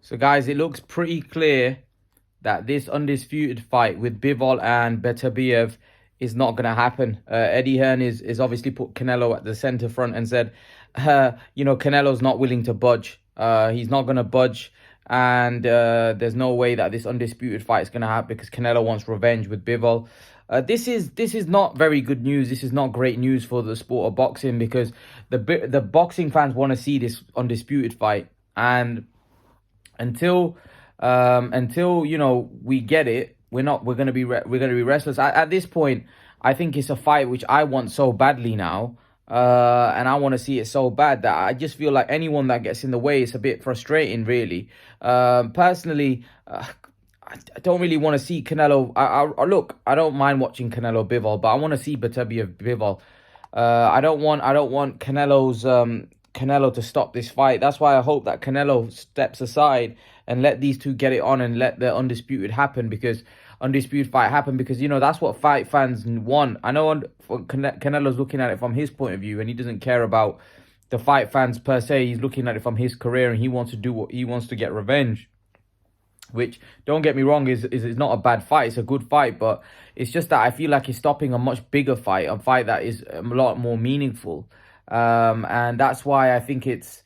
So, guys, it looks pretty clear that this undisputed fight with Bivol and Beterbiev is not going to happen. Eddie Hearn is obviously put Canelo at the center front and said, Canelo's not willing to budge. He's not going to budge. And there's no way that this undisputed fight is going to happen because Canelo wants revenge with Bivol. This is not very good news. This is not great news for the sport of boxing because the boxing fans want to see this undisputed fight. And until we get it, we're gonna be restless. At this point, I think it's a fight which I want so badly now, and I want to see it so bad that I just feel like anyone that gets in the way is a bit frustrating, really. Personally, I don't really want to see Canelo. Look, I don't mind watching Canelo Bivol, but I want to see Beterbiev Bivol. I don't want Canelo to stop this fight. That's why I hope that Canelo steps aside and let these two get it on and let the undisputed fight happen because that's what fight fans want. I know Canelo's looking at it from his point of view and he doesn't care about the fight fans per se. He's looking at it from his career and he wants to do what he wants to get revenge. Which, don't get me wrong, is not a bad fight. It's a good fight, but it's just that I feel like he's stopping a much bigger fight, a fight that is a lot more meaningful. And that's why I think it's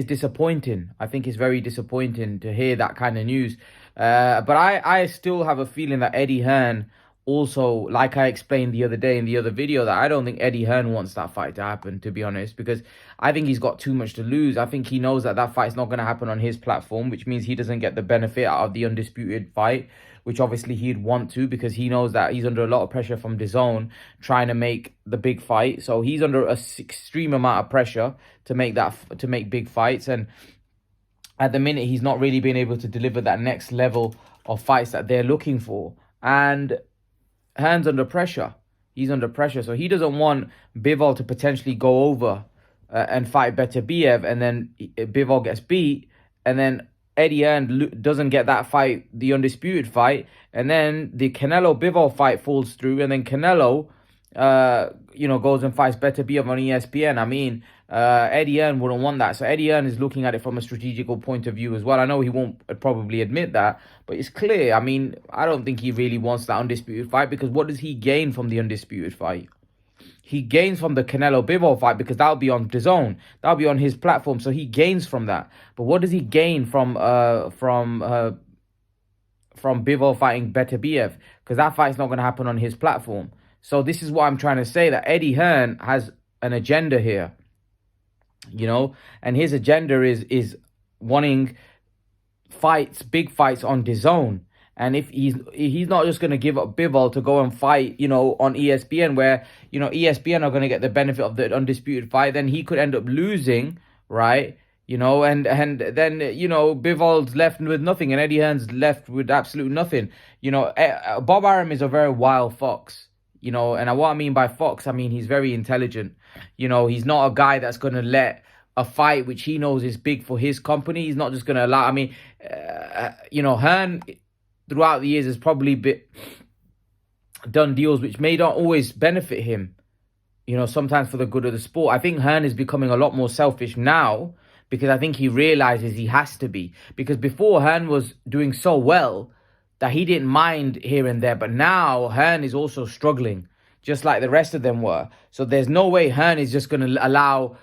disappointing. I think it's very disappointing to hear that kind of news. But I still have a feeling that Eddie Hearn also, like I explained the other day in the other video, that I don't think Eddie Hearn wants that fight to happen, to be honest, because I think he's got too much to lose. I think he knows that that fight's not going to happen on his platform, which means he doesn't get the benefit out of the undisputed fight, which obviously he'd want to because he knows that he's under a lot of pressure from DAZN trying to make the big fight. So he's under an extreme amount of pressure to make big fights. And at the minute, he's not really been able to deliver that next level of fights that they're looking for. And Hearn's under pressure. He's under pressure. So he doesn't want Bivol to potentially go over and fight Beterbiev, and then Bivol gets beat, and then Eddie Hearn doesn't get that fight, the undisputed fight, and then the Canelo-Bivol fight falls through, and then Canelo, goes and fights Beterbiev on ESPN. I mean, Eddie Hearn wouldn't want that. So Eddie Hearn is looking at it from a strategical point of view as well. I know he won't probably admit that, but it's clear. I mean, I don't think he really wants that undisputed fight because what does he gain from the undisputed fight? He gains from the Canelo-Bivol fight because that'll be on DAZN. That'll be on his platform, so he gains from that. But what does he gain from Bivol fighting Beterbiev? Because that fight's not going to happen on his platform. So this is what I'm trying to say, that Eddie Hearn has an agenda here, and his agenda is wanting big fights on DAZN. And if he's not just going to give up Bivol to go and fight, on ESPN, where, ESPN are going to get the benefit of the undisputed fight, then he could end up losing, right? And then, Bivol's left with nothing and Eddie Hearn's left with absolute nothing. Bob Arum is a very wild fox, and what I mean by fox, I mean he's very intelligent. He's not a guy that's going to let a fight which he knows is big for his company. He's not just going to allow, Hearn throughout the years has probably done deals which may not always benefit him, sometimes for the good of the sport. I think Hearn is becoming a lot more selfish now because I think he realizes he has to be. Because before, Hearn was doing so well that he didn't mind here and there. But now Hearn is also struggling, just like the rest of them were. So there's no way Hearn is just going to allow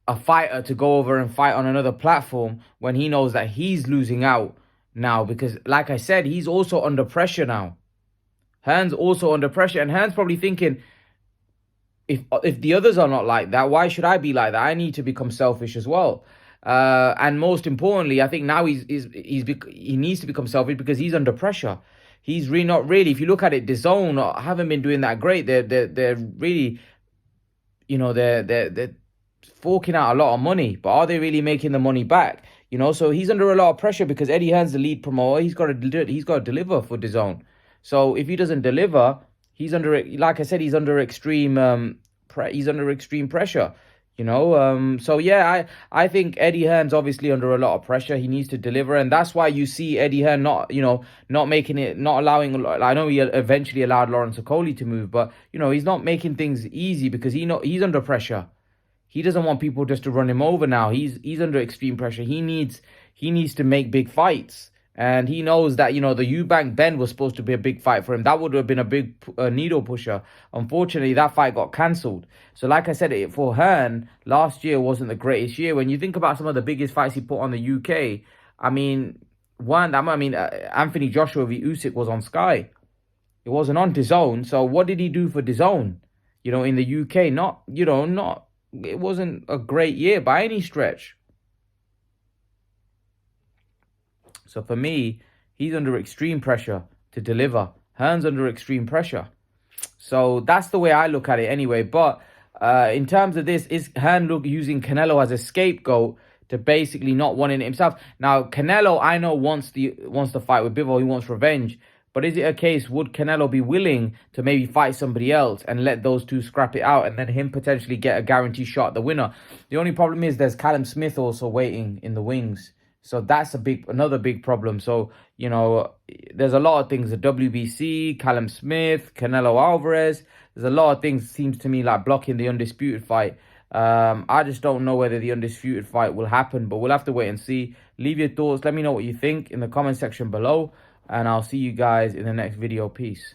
a fighter to go over and fight on another platform when he knows that he's losing out now, because like I said, he's also under pressure now. Hearn's also under pressure, and Hearn's probably thinking, if the others are not like that, why should I be like that? I need to become selfish as well. And most importantly, I think now he needs to become selfish because he's under pressure. He's really not really. If you look at it, DAZN haven't been doing that great. They're really, they're forking out a lot of money, but are they really making the money back? So he's under a lot of pressure because Eddie Hearn's the lead promoter. He's got to deliver for DAZN. So if he doesn't deliver, he's under, like I said, he's under extreme pressure. So yeah, I think Eddie Hearn's obviously under a lot of pressure. He needs to deliver, and that's why you see Eddie Hearn not making it, not allowing. I know he eventually allowed Lawrence Okoli to move, but he's not making things easy because he's under pressure. he doesn't want people just to run him over now. He's under extreme pressure. He needs to make big fights. And he knows that, the Eubank Bend was supposed to be a big fight for him. That would have been a big needle pusher. Unfortunately, that fight got cancelled. So like I said, for Hearn, last year wasn't the greatest year. When you think about some of the biggest fights he put on the UK, Anthony Joshua v Usyk was on Sky. It wasn't on DAZN. So what did he do for DAZN? In the UK, it wasn't a great year by any stretch. So for me, he's under extreme pressure to deliver. Hearn's under extreme pressure. So that's the way I look at it anyway. But in terms of this, is Hearn using Canelo as a scapegoat to basically not wanting it himself? Now, Canelo, I know, wants the fight with Bivol. He wants revenge. But is it a case, would Canelo be willing to maybe fight somebody else and let those two scrap it out and then him potentially get a guaranteed shot at the winner? The only problem is there's Callum Smith also waiting in the wings. So that's another big problem. So, there's a lot of things. The WBC, Callum Smith, Canelo Alvarez. There's a lot of things, seems to me, like blocking the undisputed fight. I just don't know whether the undisputed fight will happen, but we'll have to wait and see. Leave your thoughts. Let me know what you think in the comment section below. And I'll see you guys in the next video. Peace.